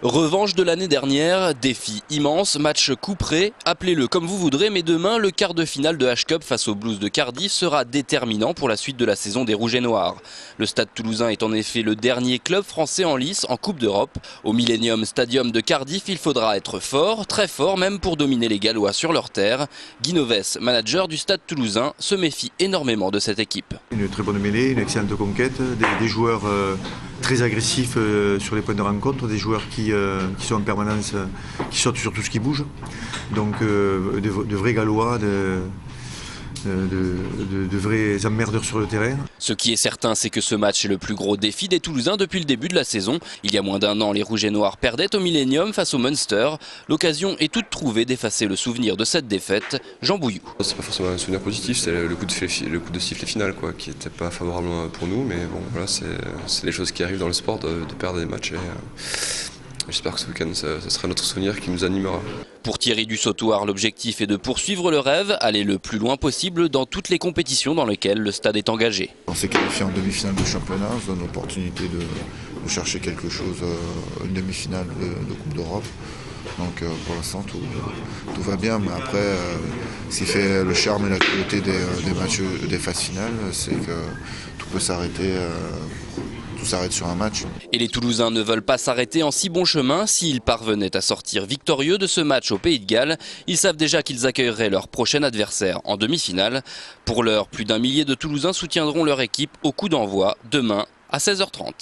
Revanche de l'année dernière, défi immense, match couperé, appelez-le comme vous voudrez, mais demain, le quart de finale de H-Cup face aux Blues de Cardiff sera déterminant pour la suite de la saison des Rouges et Noirs. Le Stade Toulousain est en effet le dernier club français en lice en Coupe d'Europe. Au Millennium Stadium de Cardiff, il faudra être fort, très fort même pour dominer les Gallois sur leur terre. Guy Novès, manager du Stade Toulousain, se méfie énormément de cette équipe. Une très bonne mêlée, une excellente conquête, des joueurs très agressifs sur les points de rencontre, des joueurs qui sont en permanence, qui sortent sur tout ce qui bouge. Donc de vrais Gallois, de vrais emmerdeurs sur le terrain. Ce qui est certain, c'est que ce match est le plus gros défi des Toulousains depuis le début de la saison. Il y a moins d'un an, les Rouges et Noirs perdaient au Millennium face au Munster. L'occasion est toute trouvée d'effacer le souvenir de cette défaite. Jean Bouilloux. C'est pas forcément un souvenir positif, c'est le coup de sifflet final qui n'était pas favorable pour nous, mais bon voilà, c'est les choses qui arrivent dans le sport de perdre des matchs. J'espère que ce week-end, ce sera notre souvenir qui nous animera. Pour Thierry Dussautoir, l'objectif est de poursuivre le rêve, aller le plus loin possible dans toutes les compétitions dans lesquelles le stade est engagé. On s'est qualifié en demi-finale de championnat, ça donne l'opportunité de chercher quelque chose, une demi-finale de Coupe d'Europe. Donc pour l'instant tout va bien, mais après ce qui fait le charme et la cruauté des matchs, des phases finales, c'est que tout peut s'arrêter. Tout s'arrête sur un match. Et les Toulousains ne veulent pas s'arrêter en si bon chemin. S'ils parvenaient à sortir victorieux de ce match au Pays de Galles, ils savent déjà qu'ils accueilleraient leur prochain adversaire en demi-finale. Pour l'heure, plus d'1 millier de Toulousains soutiendront leur équipe au coup d'envoi demain à 16h30.